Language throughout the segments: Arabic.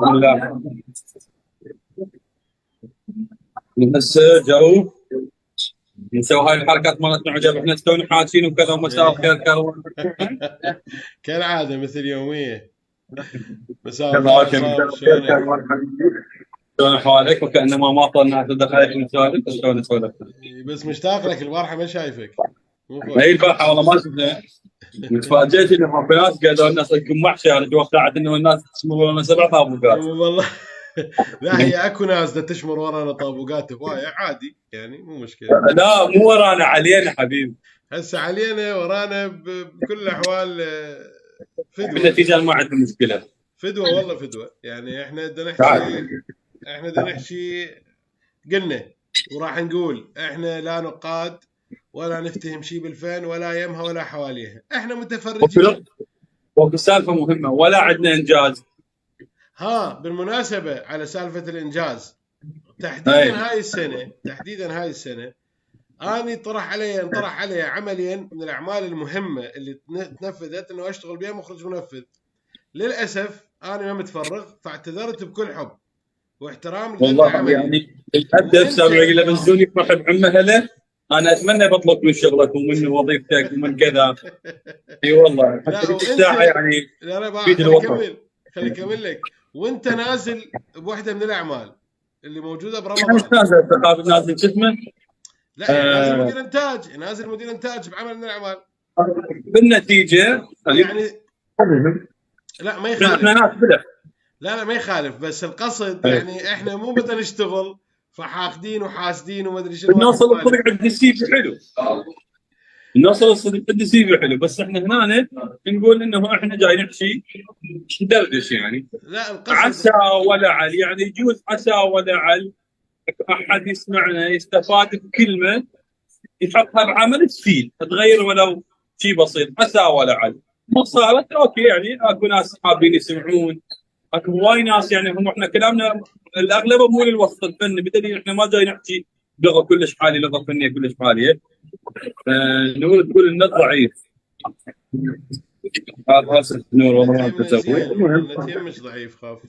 لا، هسه جو نسوي هاي الحركات مالتنا عجب، احنا تونا حاسين وكذا ومساء الخير كروان. كالعادة مثل يومية. مساء كذا الخير اوكي، مساء صاف، الخير شلونك؟ كروان حبيبي. شلون احوالك؟ وكانما ما طلنا تدخل عليك نسولف، شلون نسولف؟ بس مشتاق لك البارحة ما شايفك. مو خوش. هي البارحه والله ما شفنا. وتفاجئت انه في ناس قالوا الناس لكم محشي، انا توقعت انه الناس تسمون 7 طابوقات. والله. لا، هي اكو ناس دا تشمر ورانا طابوقات هواية عادي يعني، مو مشكلة. لا مو ورانا، علينا حبيبي. هسه علينا ورانا بكل الاحوال. فدوة. بالنتيجه ما عندنا مشكله. فدوة والله فدوة، يعني احنا بدنا تعال. نحكي. احنا بدنا نحكي. قلنا. وراح نقول احنا لا نقاد. ولا نفتهم شي بالفن ولا يمها ولا حواليها، احنا متفرجين. وفي سالفه مهمه، ولا عندنا انجاز. ها، بالمناسبة على سالفة الانجاز. اي تحديدا هاي السنة. اني انطرح علي عملين من الاعمال المهمة اللي تنفذت، انه اشتغل بها مخرج منفذ. للاسف انا ما متفرغ، فاعتذرت بكل حب واحترام لذات والله العملين. يعني الادب وانت. سامع يقول له بزوني يفرح بعمه هلا. انا اتمنى بطلب من شغلك ومن وظيفتك ومن كذا. اي والله لا، حتى في وانت. الساعه يعني لا لا بقى، تفيد الوطن. خلي اكمل لك. وانت نازل بوحده من الاعمال اللي موجوده احنا مش برمضان. نازل ثقافه، نازل شو اسمه. لا يعني آه نازل مدير انتاج بعمل من الاعمال. بالنتيجه يعني. لا ما احنا يخالف. ناس بلح. لا لا ما يخالف، بس القصد أي. يعني احنا مو بدنا نشتغل. فحاقدين وحاسدين وما ادري شنو نوصل هالسوالف. الصدق عند السي في حلو. نوصل الصدق عند السي في حلو، بس احنا هنا نقول انه احنا جاي نحكي ندردش يعني. لا القصد. عسى ولعل، يعني يجوز عسى ولعل احد يسمعنا يستفاد بكلمه يحطها بعمل تفيد تغير ولو شيء بسيط، عسى ولعل. ما صارت اوكي، يعني اكو ناس حابين يسمعون. اكو هواي ناس، يعني هم احنا كلامنا الاغلب مو للوسط الفني، بدليل احنا ما جاي نحكي لغه كلش عاليه، لغه فنيه كلش عاليه. نقول تقول النت ضعيف. هذا اسف نور والله ما النت انت يمه تسوي زين، المهم. النت يمه مش ضعيف، خاف.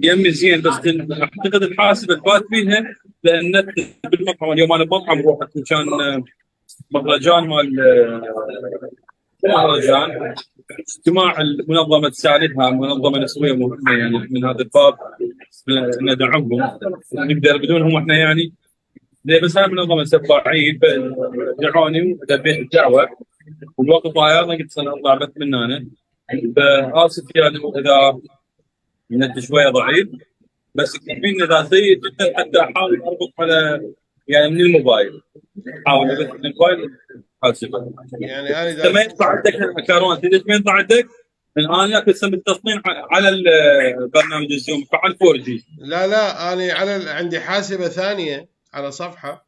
يمي زين، بس اعتقد الحاسب الفات فيها لان النت بالمطعم. اليوم انا بمطعم رحت كان مهرجان مال مهرجان اجتماع المنظمه تساندها، منظمه نسويه مهمه يعني من هذا الباب. ندعمهم نقدر بدونهم احنا يعني. زي بس هاي منظمه سباعين فدعوني ولبيت الدعوه. والوقت ضايع، قلت انا اطلع بث من هنا. فاسف يعني اذا النت شويه ضعيف، بس كفينا اذا سيء جدا حتى احاول اربط على يعني من الموبايل. احاول ابث من الموبايل حاسبه. يعني انا انت ما يطلع عندك كاروان، تدري ما يطلع عندك؟ الان ياك اسم التصنيع على البرنامج الزوم فعل 4 جي. لا لا، انا عندي حاسبه ثانيه على صفحه.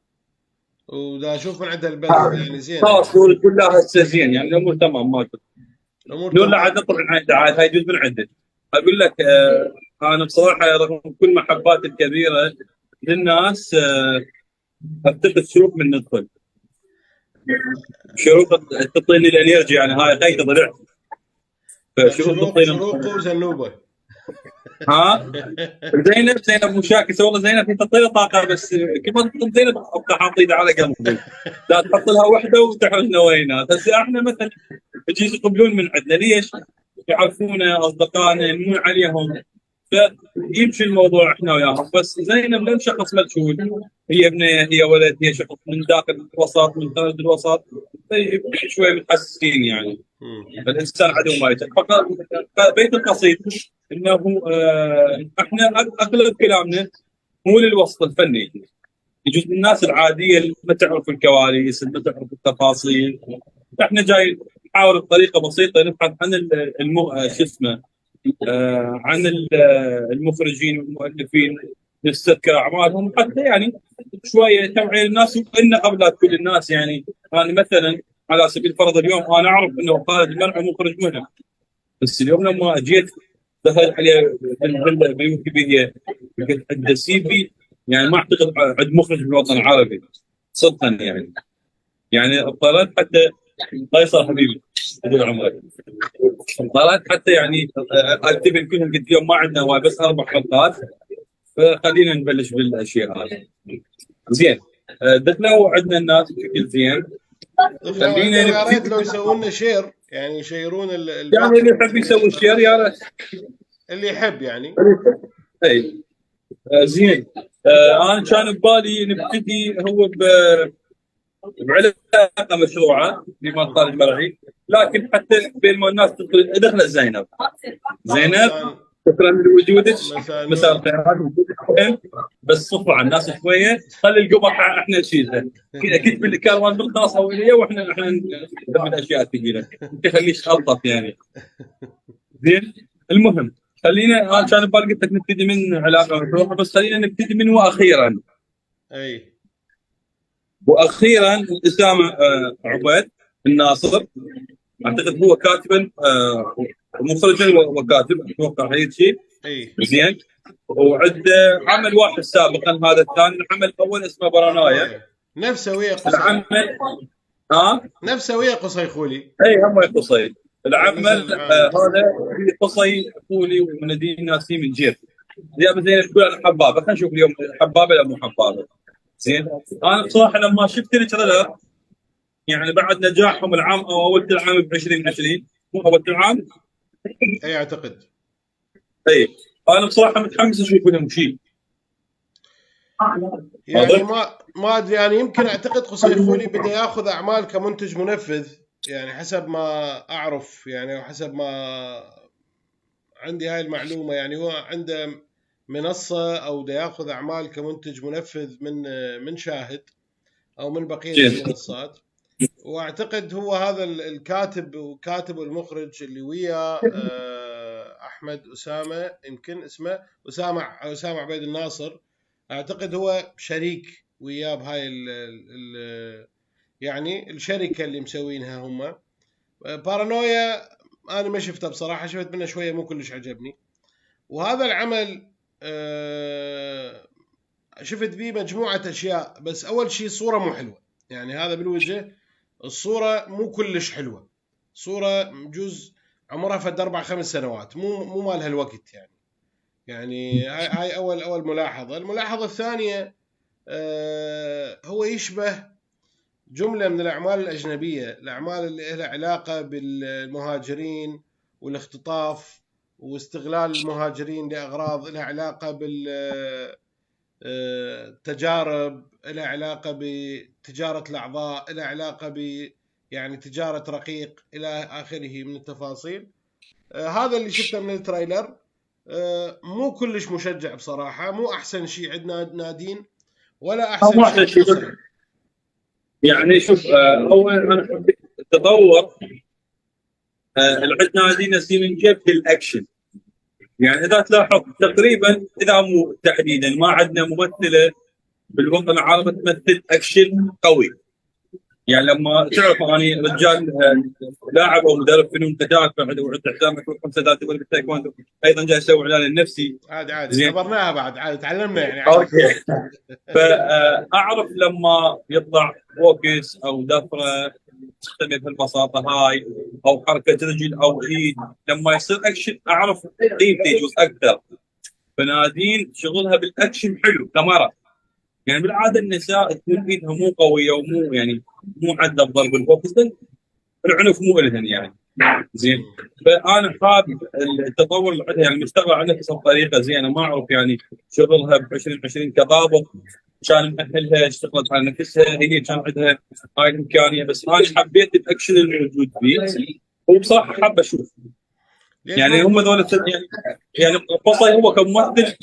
ودا اشوف من عندها البث يعني زينه خلاص يعني. نور كلها هسه زين يعني الامور تمام ماكو. الامور نور لا تمام. عاد نطلع من عندها، عاد هاي جزء من عندك. اقول لك انا بصراحه رغم كل محباتي الكبيره للناس افتقد شروق من ندخل. شروق تعطيني الانرجي يعني، هاي قيد ضلع. طيب، فشروق تعطيني. شروق وزنوبه. ها زينب مشاكسه والله. زينب هي تعطيني طاقه، بس كيف تحط زينب ابقى حاط ايدي على قلبي. لا تحط لها وحده وتحرجنا وينات. هسه احنا مثلا يجي يقبلون من عندنا ليش؟ يعرفونا اصدقائنا ينمون عليهم. فيمشي الموضوع احنا وياهم. بس زينب لم شخص مجهول، هي ابنيه هي ولد، هي شخص من داخل الوسط من خارج الوسط. شوي متحسسين يعني. الانسان عدو ما يتم. بيت القصيد انه احنا اغلب كلامنا مو للوسط الفني. يجوز الناس العاديه اللي ما تعرف الكواليس، اللي ما تعرف التفاصيل. احنا جاي نحاول بطريقه بسيطه نبحث عن شو اسمه عن المخرجين والمؤلفين، نستذكر اعمالهم حتى يعني شويه توعيه الناس. وان قبل كل الناس يعني. انا مثلا على سبيل الفرض اليوم انا اعرف انه خالد المرعي مخرج مهم، بس اليوم لما جيت دخلت عليه بالويكيبيديا لقيت عنده سي في يعني ما اعتقد عند مخرج بالوطن العربي صدقا يعني. يعني اضطريت حتى قيصر حبيبي طول عمرك. طلعت حتى يعني اكتب كلهم قلت اليوم ما عندنا هواي بس 4 حلقات، فخلينا نبلش بالاشياء هذه. زين دخلنا وعدنا الناس بشكل زين. خلينا يا ريت نبتدي. لو يسوون لنا شير، يعني يشيرون يعني الباقي اللي يحب يسوي شير يا ريت. اللي يحب يعني. اي زين. انا كان ببالي نبتدي هو بعلاقه مشروعه بما صار الفرعي، لكن حتى بين ما الناس تدخل دخلت زينب. زينب شكرا لوجودك. مساء مساء النور. الخيرات وجودك. بس صفوا على الناس شويه، خلي القمح احنا نشيلها. اكيد بالكاروان بالخاصه وياه واحنا نحب الاشياء الثقيله، انت خليك الطف يعني. زين المهم خلينا، انا كان ببالي قلت لك نبتدي من علاقه مفتوحه، بس خلينا نبتدي من واخيرا. اي واخيرا اسامه عبيد الناصر، اعتقد هو كاتبا مخرجا وكاتب، اتوقع هيك شيء. اي زين. وعنده عمل واحد سابقا، هذا الثاني. العمل الاول اسمه برانايا. نفسه ويا قصي، العمل نفسه ويا قصي خولي. اي هم قصي. العمل العامل. هذا في قصي خولي ومنادين ناسي من جير. زين تقول انا حبابه، خلينا نشوف اليوم حبابه ولا مو حبابه. زين انا بصراحه لما شفت التريلر، يعني بعد نجاحهم العام او اول العام ب 2020، مو اول العام. اي اعتقد. اي انا بصراحه متحمس اشوف لهم شيء. يعني ما ادري، يعني يمكن اعتقد قصي خولي بده ياخذ اعمال كمنتج منفذ، يعني حسب ما اعرف، يعني وحسب ما عندي هاي المعلومه، يعني هو عنده منصه او بده ياخذ اعمال كمنتج منفذ من شاهد او من بقيه المنصات. واعتقد هو هذا الكاتب وكاتب المخرج اللي وياه احمد اسامه، يمكن اسمه اسامه عبيد الناصر. اعتقد هو شريك وياه بهاي يعني الشركه اللي مسوينها هم. بارانويا انا ما شفته بصراحه، شفت منه شويه مو كلش عجبني. وهذا العمل شفت فيه مجموعه اشياء، بس اول شيء صوره مو حلوه، يعني هذا بالوجه. الصورة مو كلش حلوة، صورة جزء عمرها فد 4-5 سنوات، مو مال هالوقت يعني. يعني هاي أول ملاحظة. الملاحظة الثانية هو يشبه جملة من الأعمال الأجنبية، الأعمال اللي لها علاقة بالمهاجرين والاختطاف واستغلال المهاجرين لأغراض لها علاقة بالتجارب، لها علاقة بتجارة الأعضاء، لها علاقة يعني تجارة رقيق إلى آخره من التفاصيل. هذا اللي شفته من التريلر. مو كلش مشجع بصراحة، مو أحسن شيء عندنا نادين ولا أحسن شيء قصي. يعني شوف أول أنا حبيت التطور اللي عندنا نادين نسيم جيب الأكشن. يعني إذا تلاحظ تقريبا، إذا مو تحديدا، ما عندنا ممثلة بالوطن العربي تمثل أكشن قوي. يعني لما تعرف اني رجال لاعب او مدرب فنون قتال، وعنده حزام 5 ذات بالتايكوندو، ايضا جاي اسوي اعلان لنفسي. عادي اختبرناها بعد، عادي تعلمنا يعني. اوكي. فاعرف لما يطلع فوكس او دفره تختبر بهالبساطه هاي، او حركه رجل او ايد، لما يصير اكشن اعرف قيمته يجوز اكثر. فنادين شغلها بالاكشن حلو كمره. يعني بالعاده النساء تكون ايدها مو قويه ومو يعني مو عندها بضرب الفوكس، العنف مو الهن يعني. زين. فانا حاب التطور اللي عندها، يعني مستغرب عن نفسها بطريقه زينه. ما اعرف يعني شغلها ب 2020 كضابط كان مأهلها، اشتغلت على نفسها، هي كان عندها هاي الامكانيه. بس انا حبيت الاكشن الموجود فيه، وبصراحه حاب اشوف. يعني هم ذول يعني قصي هو كممثل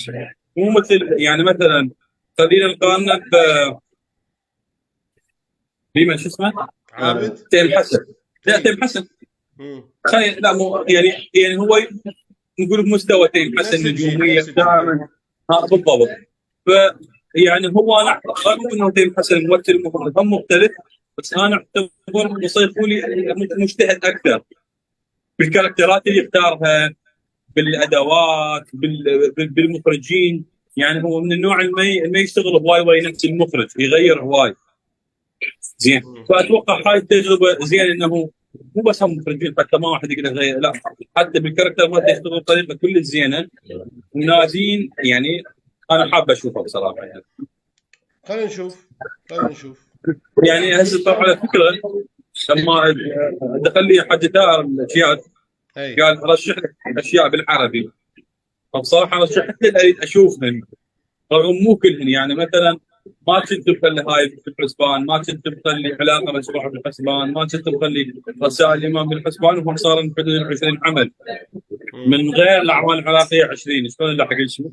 مو مثل يعني مثلا خلينا نقارنه بمن شو اسمه؟ عابد تيم حسن. لا تيم حسن لا مو يعني هو نقول بمستوى تيم حسن نجوميه دائما. بالضبط. ف يعني هو انا رغم انه تيم حسن ممثل هم مختلف، بس انا اعتبر مصيفولي مجتهد اكثر بالكاركترات اللي يختارها، بالادوات، بالمخرجين. يعني هو من النوع اللي ما يشتغل هواي نفس المخرج، يغير هواي. زين. فاتوقع هاي التجربه زين انه مو بس هم مخرجين، حتى ما واحد يقدر غير، لا حتى بالكاركتر مالته يشتغل بطريقه كل زينه ونادين يعني. انا حاب اشوفه بصراحه يعني. خلينا نشوف. يعني هسه طبعا على فكره لما دخل لي حد دار الاشياء اي قال رشح لك اشياء بالعربي، فبصراحه رشحت لي اريد اشوفهن، رغم مو كلهن يعني. مثلا ما كنت مخلي هاي في الحسبان، ما كنت مخلي علاقه مشروع بالحسبان، ما كنت مخلي رسائل الامام بالحسبان، وهم صار في حدود 20 عمل من غير الاعمال العراقيه 20. شلون اللي حق شو؟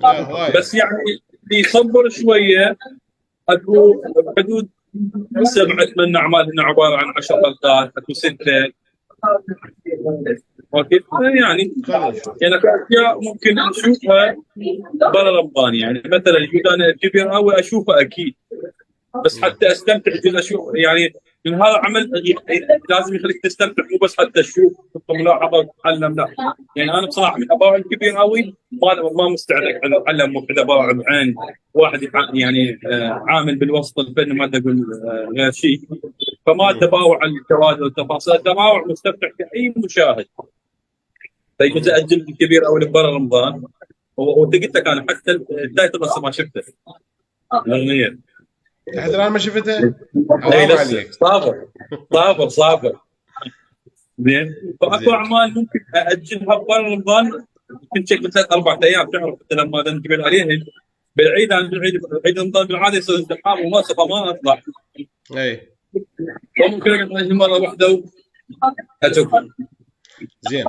لا هوايه. بس يعني اللي يصبر شويه اكو بحدود 7 8 اعمال هنا عباره عن 10 حلقات، اكو 6. اوكي يعني. خلينا نشوف. يعني في اشياء ممكن نشوفها برا رمضان، يعني مثلا انا الكبير قوي اشوفه اكيد، بس حتى استمتع جدا اشوف يعني. من هذا عمل لازم يخليك تستمتع، مو بس حتى تشوف ملاحظه وتتعلم، لا. يعني انا بصراحه من اباوع الكبير قوي ما مستعد اتعلم من اباوع بعين واحد يعني عامل بالوسط الفني، ما اقول غير شيء. فما اتباوع الكوادر والتفاصيل، اتباوع مستمتع كاي مشاهد. فيجوز اجل الكبير او برا رمضان. وانت قلت لك انا حتى التايتل بس ما شفته الاغنيه. لحد الان ما شفته؟ اي حرام لسه عليك. صابر. زين. فاكو زين. اعمال ممكن اجلها برا رمضان، يمكن شيء مثلا 4 ايام، تعرف انت لما تنتبه عليهن بالعيد. عن عيد رمضان بالعاده يصير ازدحام وما ما اطلع، اي فممكن اقعد مره واحده واشوف. زين.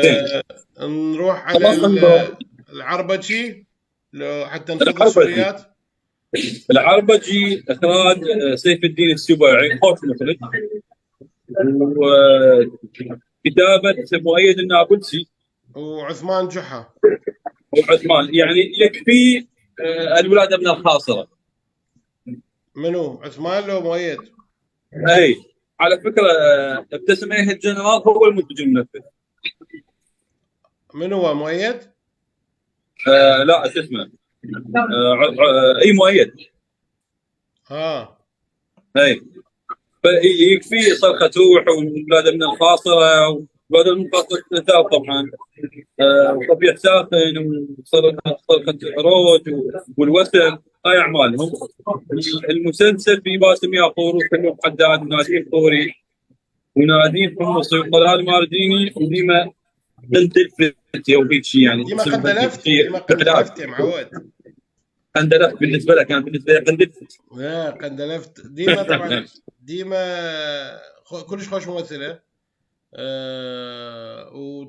زين. نروح على خلاص انظر. العربجي لو حتى نفض العربجي. السوريات. العربجي اخراج سيف الدين السباعي، خوش مخرج. وكتابه مؤيد النابلسي وعثمان جحا. وعثمان. يعني يكفي الولاده من الخاصره. منو عثمان لو مؤيد؟ اي على فكره ابتسم ايه الجنرال هو المنتج المنفذ. منو هو مؤيد؟ لا شو اسمه. اي مؤيد. ها. اي. فيكفي صرخه روح وولاده من الخاصره، وولاده من الخاصره ثلاث طبعا. وطبيعة ساخن وصرخة عروج والوسم، هاي اعمالهم. المسلسل في باسم ياقور وفيلم حداد ونادين طوري ونادين حمصي وطلال مارديني وديما قندلفت او هيك شيء يعني. ديما قندلفت يا معود. قندلفت بالنسبه لك، كان بالنسبه لي قندلفت. لا قندلفت ديما طبعا. ديما كلش خوش ممثله.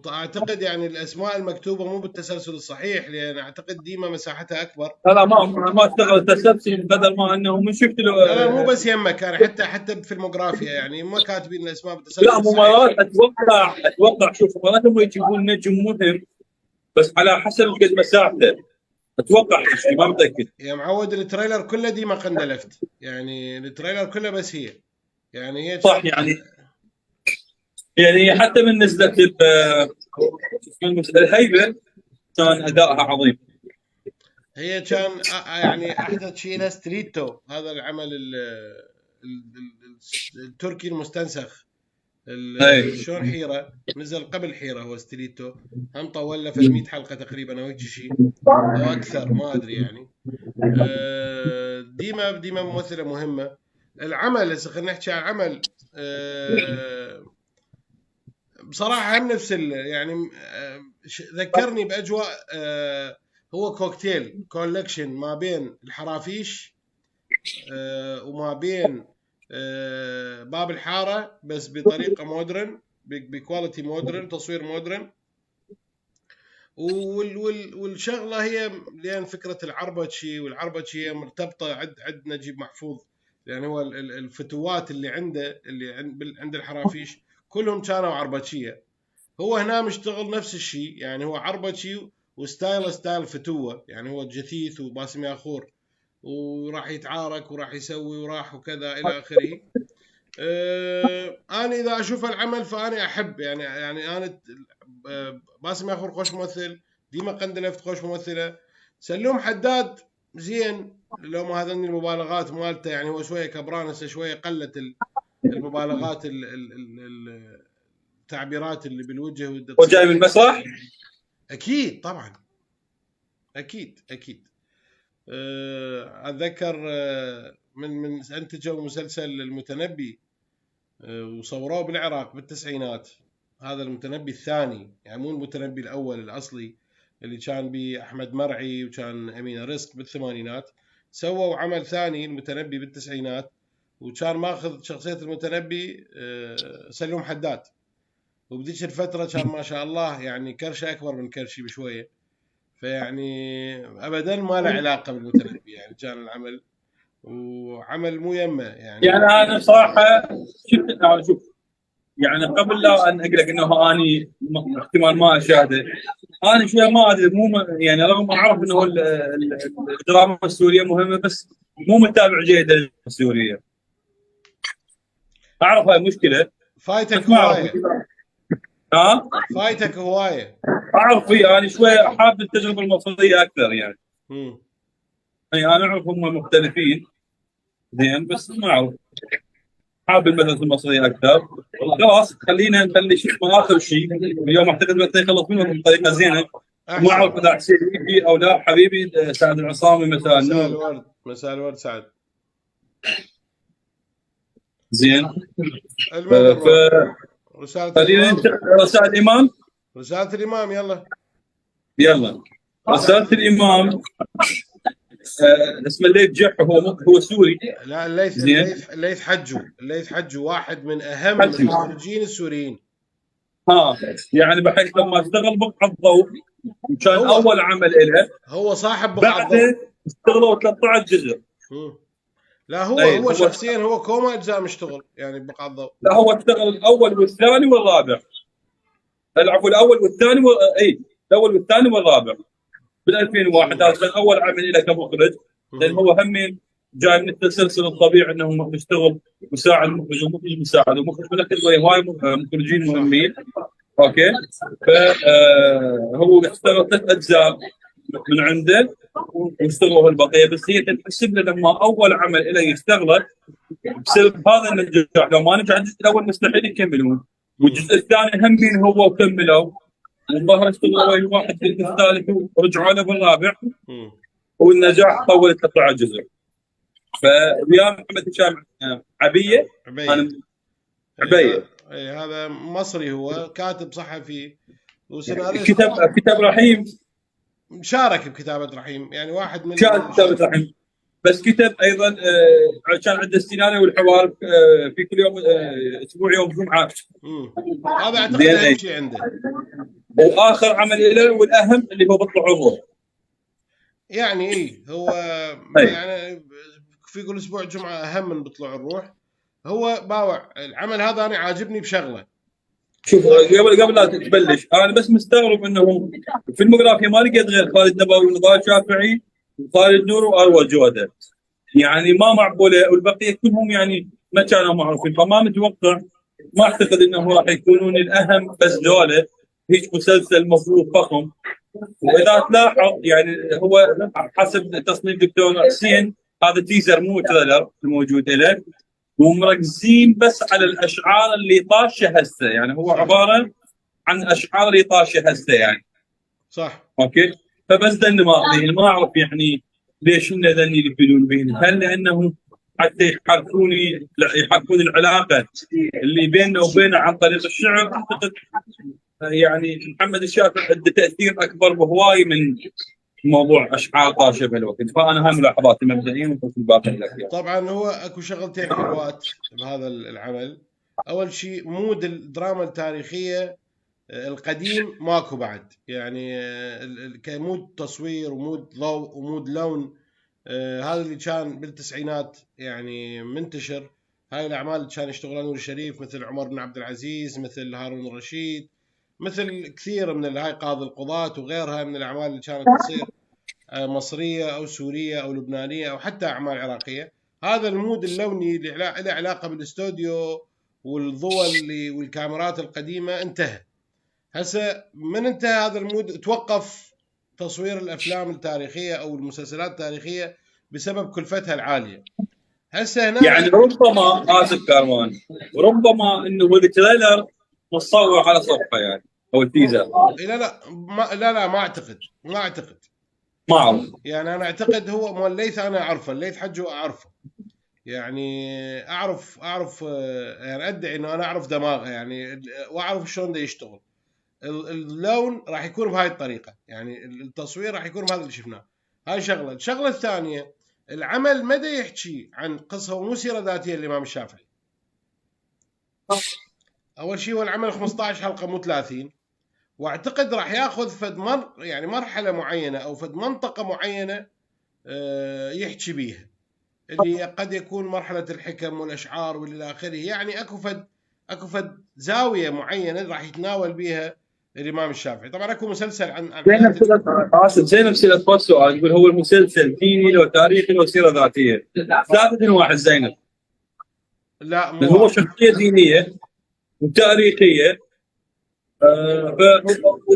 واعتقد يعني الاسماء المكتوبه مو بالتسلسل الصحيح، لان اعتقد ديما مساحتها اكبر. لا ما اشتغل تسلسل بدل ما انه من شفت له. لا مو بس يمك، انا حتى بفيلموغرافيا يعني ما كاتبين الاسماء بالتسلسل لا الصحيح. مرات اتوقع شوف مرات هم يجيبون نجم مهم بس على حسب قد مساحته. اتوقع شيء ما متاكد. يا معود التريلر كله ديما قندلفت، يعني التريلر كله بس هي يعني هي صح يعني حتى من نزلت الهيبه كان ادائها عظيم. هي كان يعني احدث شيء لها ستريتو، هذا العمل التركي المستنسخ. شلون حيره نزل قبل حيره، هو ستريتو هم طول له 100 حلقه تقريبا او هيك شيء او اكثر ما ادري يعني. ديما ممثله مهمه. العمل هسه خلينا نحكي عن عمل بصراحه هم نفس يعني ذكرني باجواء. هو كوكتيل كولكشن ما بين الحرافيش وما بين باب الحاره، بس بطريقه مودرن، بكواليتي مودرن، تصوير مودرن. والشغله هي لان فكره العربجي، والعربجي هي مرتبطه عند نجيب محفوظ، يعني هو الفتوات اللي عنده اللي عند الحرافيش كلهم كانوا عربجيه. هو هنا مشتغل نفس الشيء، يعني هو عربجي ستايل فتوه، يعني هو جثيث وباسم ياخور وراح يتعارك وراح يسوي وراح وكذا الى اخره. انا اذا اشوف العمل فانا احب يعني انا باسم ياخور خوش ممثل، ديما قندلفت خوش ممثله، سلوم حداد زين لو ما هذني المبالغات مالته، يعني هو شويه كبران هسه، شويه قلت المبالغات التعبيرات اللي بالوجه هو جاي من المسرح؟ اكيد طبعا، اكيد. اتذكر من انتجوا مسلسل المتنبي وصوروه بالعراق بالتسعينات. هذا المتنبي الثاني، يعني مو المتنبي الاول الاصلي اللي كان بأحمد مرعي وكان أمينة رزق بالثمانينات. سووا عمل ثاني المتنبي بالتسعينات، وكان ماخذ شخصية المتنبي سلوم حداد. وبديش الفترة كان ما شاء الله يعني كرشة أكبر من كرشي بشوية، فيعني أبدا ما له علاقة بالمتنبي، يعني كان العمل وعمل مو يمه يعني يعني. انا بصراحه شوف، يعني قبل لا ان اقول لك انه اني احتمال ما اشاهده، انا شويه ما ادري، يعني رغم اعرف انه الدراما السوريه مهمه، بس مو متابع جيد للدراما السوريه. اعرف هاي المشكله، فايتك بس ما اعرف. هواية، ها، فايتك هواية. اعرف فيه، انا شويه حاب التجربه المصريه اكثر يعني. مم. يعني انا اعرف هم مختلفين زين، بس ما اعرف، حاب المدرسه المصريه اكثر. خلاص خلينا نخلي شيء اخر شيء اليوم، اعتقد بس يخلص منه بطريقه زينه. ما أحسن. اعرف اذا حسين يجي او لا. حبيبي سعد العصامي مساء مساء النور. الورد، مساء الورد سعد. زين. المن نروح رسالة فخلينا الإمام. ننتقل رسائل الامام. رسالة الإمام يلا. يلا. رسالة. رساله الامام. اسمه الليث جح، هو سوري. لا، الليث زين. الليث حجو واحد من أهم حجي. المخرجين السوريين. ها، يعني بحيث لما اشتغل بقعه الضوء كان هو اول عمل له، هو صاحب بقعة ضوء. بعده اشتغلوا 13 جزء. مم. لا، هو اي هو شخصيا هو كوما أجزاء مشتغل يعني بقعة ضوء. لا، هو اشتغل الاول والثاني والرابع. العفو، الاول والثاني اي، الاول والثاني والرابع بال 2001. هذا كان اول عمل له كمخرج، لان مم. هو همين جاي من التسلسل الطبيعي انه يشتغل مساعد مخرج ومخرج مساعد ومخرج من هواي مخرجين صح. مهمين. اوكي. فهو اشتغل 3 اجزاء من عنده واشتغلوا البقيه، بس هي تنحسب له لما اول عمل له يشتغله بسبب هذا النجاح. لو ما نجح الجزء الاول مستحيل يكملون، مم. والجزء الثاني همين هو وكملوا، والظاهر اشتغلوا ويا واحد في الثالث ورجعوا له بالرابع، مم. والنجاح طول 13 جزء. فويا محمد هشام عبيه. انا عبيد. عبيه هذا مصري، هو كاتب صحفي وسيناريست. كتاب رحيم. شارك بكتابة رحيم، يعني واحد من كتاب رحيم، بس كتب ايضا كان عنده السيناريو والحوار في كل يوم اسبوع يوم جمعه. هذا اعتقد زين. اهم شيء عنده. واخر عمل له والاهم اللي هو بطلع الروح. يعني هو أي. يعني في كل اسبوع جمعه اهم من بطلوع الروح. هو باوع العمل هذا، انا عاجبني بشغله. شوف، قبل لا تبلش، انا بس مستغرب انه الفيلموغرافيا ما لقيت غير خالد نبوي ونضال شافعي وخالد نور واروى جوده، يعني ما معقوله، والبقيه كلهم يعني ما كانوا معروفين، فما متوقع، ما اعتقد انه راح يكونون الاهم، بس ذولا هيك مسلسل مفروض فخم. واذا تلاحظ يعني هو حسب تصنيف دكتور حسين، هذا تيزر مو تريلر الموجود له، ومركزين بس على الاشعار اللي طاشه هسه، يعني هو عباره عن اشعار اللي طاشه هسه يعني. صح. اوكي. فبس ذني ما اعرف يعني ليش ان ذني يلبدون بين، هل لانه حتى يحركون العلاقه اللي بيننا وبينه عن طريق الشعر. اعتقد يعني محمد الشافعي عنده تاثير اكبر بهواي من موضوع اشعار طاشه بهالوقت. فانا هاي ملاحظاتي مبدئيا، وفي الباقي لك يعني. طبعا هو اكو شغلتين حلوات بهذا العمل. اول شيء مود الدراما التاريخيه القديم ماكو بعد، يعني كمود تصوير ومود ضوء ومود لون. هذا اللي كان بالتسعينات يعني منتشر. هاي الأعمال اللي كان يشتغلها نور الشريف، مثل عمر بن عبد العزيز، مثل هارون الرشيد، مثل كثير من هاي قاضي القضاة وغيرها من الأعمال اللي كانت تصير مصرية أو سورية أو لبنانية أو حتى أعمال عراقية. هذا المود اللوني اللي له علاقة بالاستوديو والضوء والكاميرات القديمة انتهى. هسه من انتهى هذا المود توقف تصوير الافلام التاريخيه او المسلسلات التاريخيه بسبب كلفتها العاليه. هسه هنا يعني ربما اسف كارمان، ربما انه التريلر متصور على صفحه يعني او التيزر. لا ما اعتقد ما اعرف. يعني انا اعتقد هو مال الليث، انا اعرفه الليث حجه اعرفه، يعني اعرف يعني ادعي انه انا اعرف دماغه يعني، واعرف شلون ده يشتغل. اللون راح يكون بهاي الطريقه، يعني التصوير راح يكون بهذا اللي شفناه. هاي شغله. الشغله الثانيه، العمل مدى يحكي عن قصه مو سيره ذاتيه للامام الشافعي. اول شيء هو العمل 15 حلقه مو 30، واعتقد راح ياخذ يعني مرحله معينه او فد منطقه معينه يحكي بيها، اللي قد يكون مرحله الحكم والاشعار والى اخره. يعني اكو فد زاويه معينه راح يتناول بيها الامام الشافعي. طبعا اكو مسلسل عن زينب سألت فوق سؤال، يقول هو المسلسل ديني لو تاريخي لو سيره ذاتيه؟ ثلاثة واحد زينب. لا مو هو شخصيه دينيه وتاريخيه،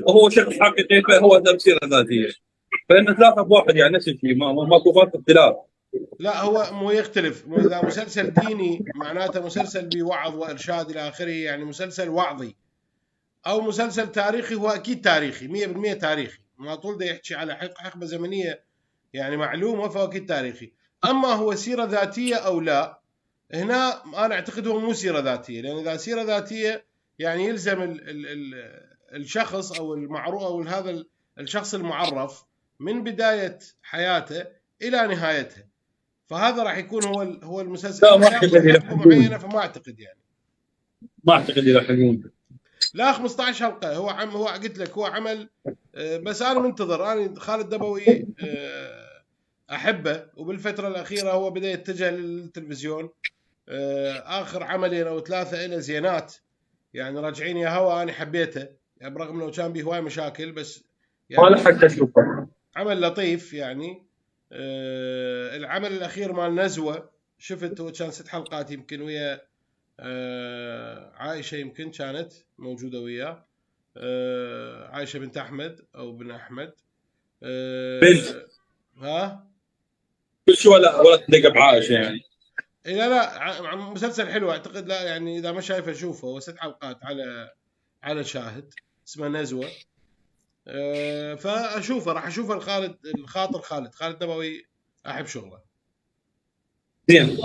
فهو شخص حقيقي فهو تفسير ذاتيه، فإن ثلاثة بواحد يعني نفس الشيء، ماكو فرق اختلاف. لا هو مو يختلف. مو اذا مسلسل ديني معناته مسلسل بوعظ وارشاد الى اخره، يعني مسلسل وعظي. او مسلسل تاريخي هو اكيد تاريخي 100% تاريخي، ما طول ده يحكي على حقبه زمنيه يعني معلومه، فهو اكيد تاريخي. اما هو سيره ذاتيه او لا، هنا انا اعتقد هو مو سيره ذاتيه، لان اذا سيره ذاتيه يعني يلزم الشخص او المعروف او هذا الشخص المعرف من بدايه حياته الى نهايتها، فهذا راح يكون هو المسلسل. لا ما اعتقد معينه، فما اعتقد يعني. ما اعتقد يلحقون. لا 15 حلقه هو قلت لك هو عمل. بس انا منتظر. انا خالد دبوي احبه، وبالفتره الاخيره هو بدا يتجه للتلفزيون. اخر عملين او ثلاثه له زينات، يعني راجعين يا هوا انا حبيته، يعني برغم انه كان به هواي مشاكل، بس ما يعني لحقت اشوفه. عمل لطيف يعني. العمل الاخير مال نزوه شفت، هو كان 6 حلقات يمكن، ويا عائشه يمكن كانت موجوده وياه. عائشه بنت احمد او بن احمد. بنت. ها كل شيء ولا تدق بعائشه يعني. لا مسلسل حلو اعتقد. لا يعني اذا ما شايفه شوفه، هو 6 حلقات على شاهد، اسمه نزوه. فاشوفه، راح اشوفه. خالد نبوي احب شغله. زين.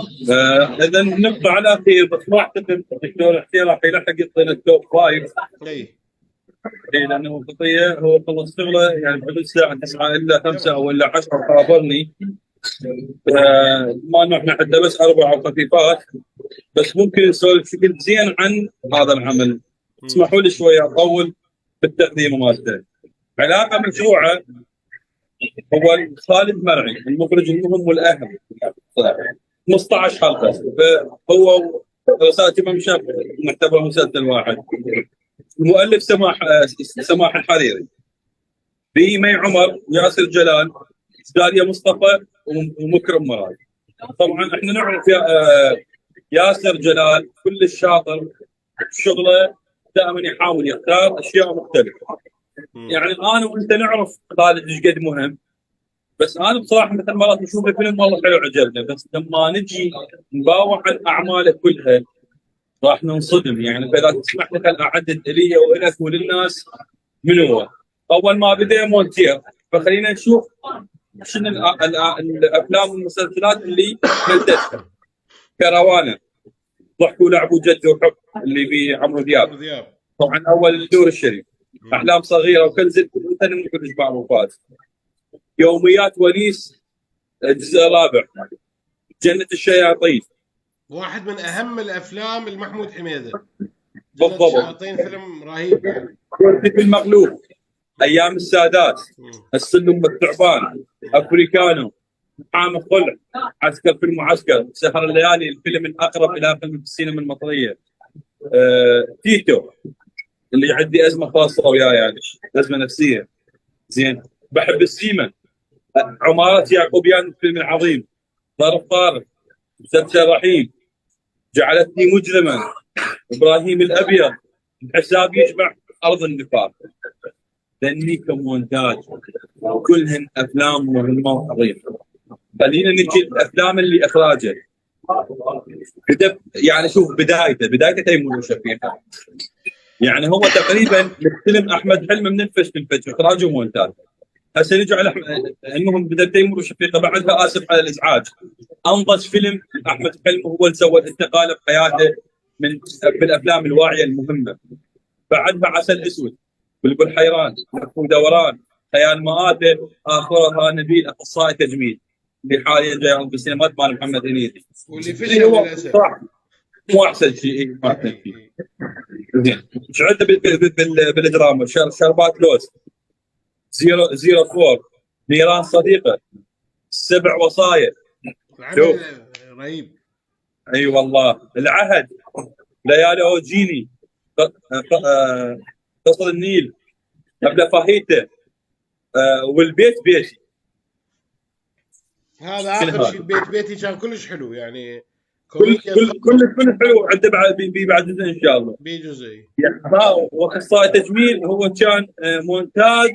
اذا نبقى على خير، بس ما اعتقد الدكتور حسين راح يلحق يعطينا التوب فايف. اي لانه قضيه هو خلص شغله يعني بحدود الساعه 9 الا 5 او الا 10 خابرني. ما انه احنا عندنا بس 4 خفيفات، بس ممكن نسولف بشكل زين عن هذا العمل. اسمحوا لي شويه اطول بالتقديم مالته. علاقه مشروعه. هو خالد مرعي المخرج المهم والاهم، 15 حلقه، فهو رسالة امام شافعي نعتبره مسلسل واحد. المؤلف سماح الحريري، به مي عمر، ياسر جلال، داليا مصطفى، ومكرم مراد. طبعا احنا نعرف ياسر جلال كل الشاطر شغله، دائما يحاول يختار اشياء مختلفه. يعني انا وانت نعرف خالد ايش قد مهم، بس انا بصراحه مثل مرات نشوف الفيلم والله حلو عجبنا، بس لما نجي نباوع عن اعماله كلها راح ننصدم. يعني فاذا تسمح لي خل اعدد الي والك وللناس من هو. اول ما بدا مونتير، فخلينا نشوف شنو الافلام والمسلسلات اللي نلتزم. كروانه، ضحك ولعب وجد وحب اللي بيه عمرو دياب. طبعا اول الدور الشريف، احلام صغيره وكنز الوطن وكل اشباع وفات. يوميات ونيس الجزء الرابع. جنة الشياطين، واحد من اهم الافلام المحمود حميده. جنة بالضبط. الشياطين فيلم رهيب يعني. في المغلوب، ايام السادات، السلم والثعبان، افريكانو، محامي خلع، عسكر في المعسكر، سهر الليالي، الفيلم الاقرب الى فيلم في السينما المصريه. تيتو اللي عندي ازمه خاصه وياه يعني، ازمه نفسيه. زين. بحب السيما، عمارة يعقوبيان الفيلم العظيم، ظرف طارق، مسلسل رحيم، جعلتني مجرما، ابراهيم الابيض، الحساب يجمع ارض النفاق. فني كمونتاج، كلهن افلام مهمه وعظيمه. خلينا نجي الافلام اللي اخراجه بدا، يعني شوف بدايته تيمور وشفيقه. يعني هو تقريبا مستلم احمد حلمي من الفش اخراج ومونتاج. هسه نجي على المهم بدا تيمور وشفيقه، بعدها اسف على الازعاج. انضج فيلم احمد حلمي هو اللي سوى انتقاله بحياته من بالافلام الواعيه المهمه. بعدها عسل اسود، بلبل حيران، لف ودوران، خيال مآتة، اخرها نبيل اخصائي تجميل اللي حاليا جاي بالسينمات مال محمد هنيدي، واللي اللي فشل هو للاسف. صح مو احسن شيء، مو احسن شيء. زين ايش عنده بالدراما؟ شربات لوز، زيرو فور، نيران صديقه، سبع وصايا. شوف العمل رهيب. اي والله، العهد، ليالي اوجيني، قصر النيل، قبل فاهيته، والبيت بيتي. هذا اخر شيء البيت بيتي كان كلش حلو يعني، كل كوميديا كل تخبط كل حلو. عنده بعد بعد جزء ان شاء الله. بجزئي. يعني واخصائي تجميل هو كان مونتاج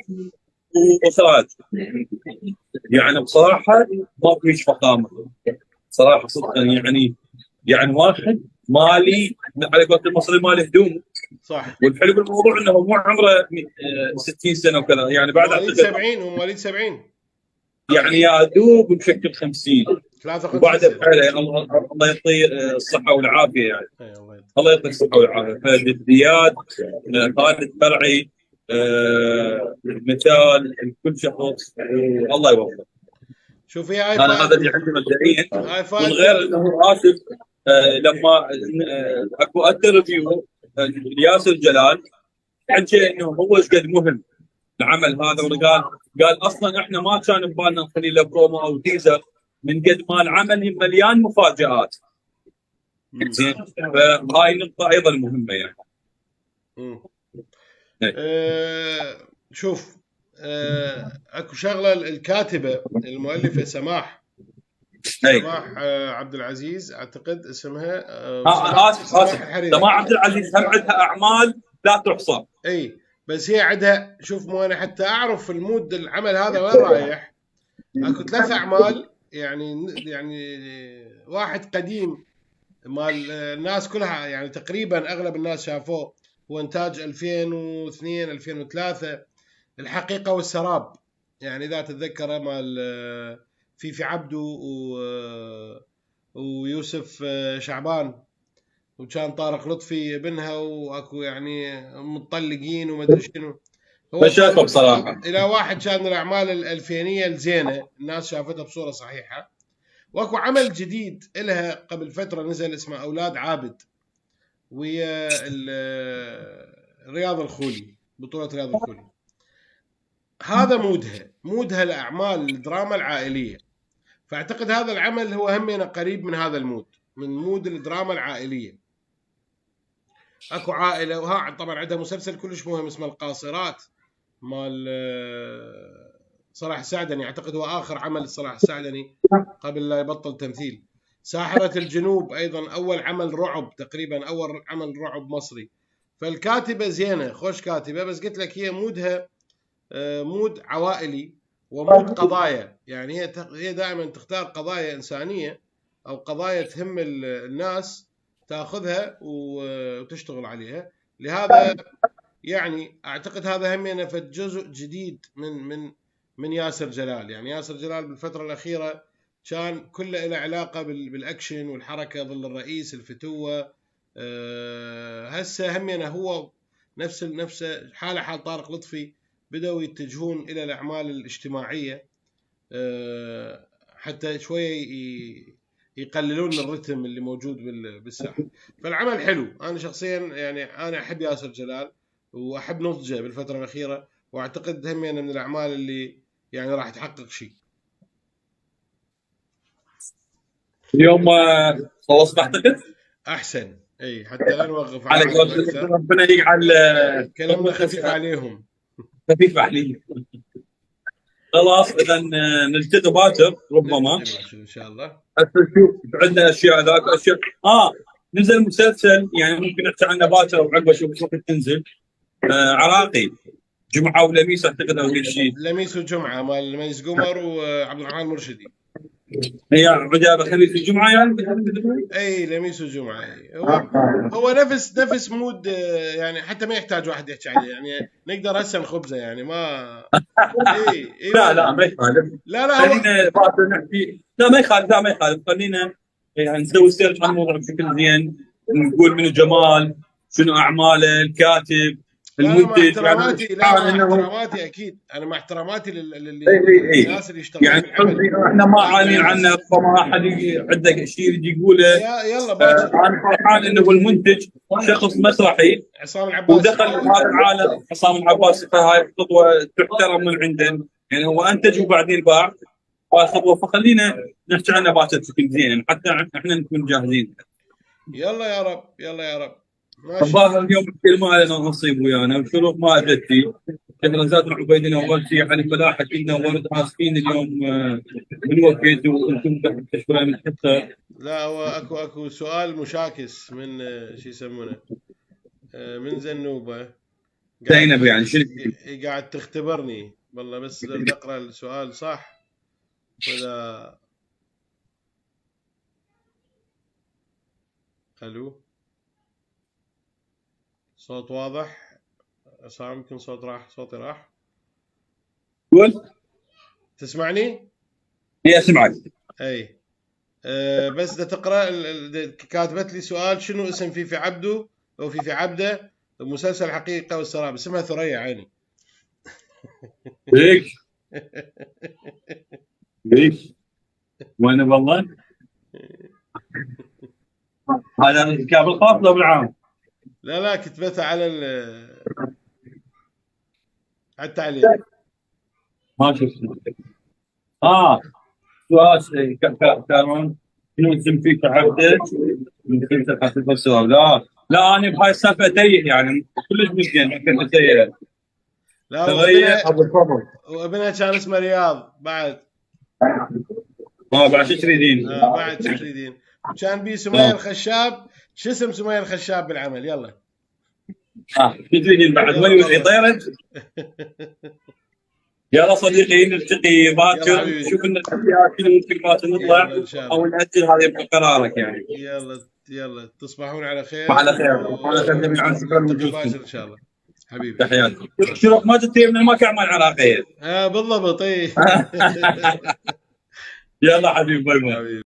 واخراج. يعني بصراحه ما فيش فخامه صراحه صدقا. يعني واحد مالي على قولة المصري مالي هدوم. صح. والحلو بالموضوع انه مو عمره 60 سنه وكذا، يعني بعد مواليد اعتقد 70 ومواليد 70. يعني يا دوب بشكل 50. 53 وبعد سنه. بحاله يعني الله يعطيه الصحه والعافيه يعني. الله يطول. الله يعطيه الصحه والعافيه. فجديات خالد فرعي، مثال لكل شخص، الله يوفقه. شوف هاي انا هذا اللي فائده. عندي مبدئيا. هاي من غير فائده. انه اسف، لما اكو انترفيو لياسر جلال، حكى انه هو ايش قد مهم العمل هذا، قال اصلا احنا ما كان ببالنا نخلي له برومو او تيزر، من قد ما العمل مليان مفاجات. زين، فهاي نقطه ايضا مهمه يعني. شوف، اكو شغله، الكاتبه المؤلفه سماح عبد العزيز اعتقد اسمها، اسف الحريري. سماح عبد العزيز هم عندها اعمال لا تحصى. اي بس هي عندها، شوف مو انا حتى اعرف المود العمل هذا وين رايح. اكو 3 اعمال يعني واحد قديم مال الناس كلها، يعني تقريبا اغلب الناس شافوه، هو انتاج 2002 2003، الحقيقه والسراب. يعني اذا تتذكر مال في عبدو ويوسف شعبان، وكان طارق لطفي ابنها، واكو يعني متطلقين وما ادري شنو. هو فشاكه بصراحه الى واحد كان من الاعمال الالفينيه الزينه، الناس شافتها بصوره صحيحه. واكو عمل جديد لها قبل فتره نزل اسمه اولاد عابد، ويا رياض الخولي، بطوله رياض الخولي. هذا مودها الاعمال الدراما العائليه. فاعتقد هذا العمل هو همينه قريب من هذا المود، من مود الدراما العائليه. اكو عائله، وها طبعا عندها مسلسل كلش مهم اسمه القاصرات مال صلاح السعدني، اعتقد هو اخر عمل صلاح السعدني قبل لا يبطل تمثيل. ساحرة الجنوب ايضا اول عمل رعب، تقريبا اول عمل رعب مصري. فالكاتبه زينه، خوش كاتبه، بس قلت لك هي مودها مود عوائلي ومود قضايا. يعني هي دائما تختار قضايا انسانيه او قضايا تهم الناس، تاخذها وتشتغل عليها. لهذا يعني اعتقد هذا همينه في جزء جديد من ياسر جلال. يعني ياسر جلال بالفتره الاخيره كان كله له علاقه بالاكشن والحركه ظل الرئيس الفتوه. هسه همينه هو نفس حال طارق لطفي، بدأوا يتجهون الى الاعمال الاجتماعيه حتى شويه يقللون الرتم اللي موجود بالساحه. فالعمل حلو. انا شخصيا يعني انا احب ياسر جلال واحب نضجه بالفتره الاخيره، واعتقد هم من الاعمال اللي يعني راح تحقق شيء. اليوم خلص اعتقد احسن. اي حتى لا نوقف على على ربنا يجعل كلامنا خفيف عليهم. خفيف عليهم. خلاص اذا نلتقي باكر ربما ان شاء الله. شوف عندنا اشياء ذاك اشياء. نزل مسلسل يعني ممكن نحكي عنه باكر او عقبه، شوف وقت تنزل. عراقي جمعه ولميس اعتقد او شيء. لميس وجمعه مال ميس قمر وعبد الرحمن المرشدي. هي عجابه خميس وجمعه يعني. اي لميس وجمعه. اي هو نفس مود يعني، حتى ما يحتاج واحد يحكي عليه يعني، نقدر هسه نخبزه يعني ما. اي لا ما يخالف. لا هو خلينا نحكي. لا ما يخالف خلينا يعني نسوي سيرش عن الموضوع بشكل زين، نقول منو جمال، شنو اعماله، الكاتب، لا مع المنتج. احتراماتي، يعني لا مع انه احتراماتي اكيد، انا مع احتراماتي اي للناس اللي يشتغلون يعني بالعمل. احنا ما عانين عنه، ربما احد عنده شيء يجي يقوله. يلا باكر. انا فرحان انه المنتج شخص مسرحي عصام العباسي. ودخل هذا العالم. عصام العباسي، فهاي خطوه تحترم من عنده، يعني هو انتج وبعدين باع. هاي خطوه، فخلينا نحكي عنها باكر بشكل زين حتى احنا نكون جاهزين. يلا يا رب، يلا يا رب. ماشي. الظاهر اليوم كثير ما لنا نصيب ويانا، والشروق ما اجتي. شكرا زاد عبيدنا اول شيء على الفلاحه، كنا ورد اسفين اليوم من وقت وانتم تكتشفون من حتى. لا هو اكو سؤال مشاكس من شو يسمونه، من زنوبه. زينب يعني شنو؟ قاعد تختبرني والله، بس بدي اقرا السؤال صح ولا. الو، صوت واضح؟ عصام يمكن صوتي راح. قول. تسمعني؟ هي اسمعك. اي بس بدها تقرا كاتبت لي سؤال، شنو اسم فيفي عبده او فيفي عبده مسلسل الحقيقه والسراب؟ اسمها ثريا عيني. ليش؟ ليش؟ وين والله؟ هذا الكتاب الخاص ولا بالعام؟ لا كتبتها على التعليق. ما شفت. سؤال كمان، شنو اسم فيك عبده من مسلسل حقيقة والسراب؟ لا انا بهاي السالفه تايه يعني كلش مزين كنت تايه. لا ثريا ابو الفضل. وابنها كان اسمه رياض بعد. بعد شو تريدين؟ بعد شو تريدين؟ كان بي سمية الخشاب. شو اسم سمية الخشاب بالعمل؟ يلا. شو تريدين بعد؟ وين طيرت؟ يلا صديقي نلتقي باكر، شوف لنا التحديات شنو ممكن ما نطلع او ناجل، هذا يبقى قرارك يعني. يلا تصبحون على خير. وعلى خير وعلى خير جميعا. شكرا لوجودكم ان شاء الله حبيبي. تحياتي. شنو ما جبتي من المكان مال على خير. بالضبط. اي يلا حبيبي، باي باي.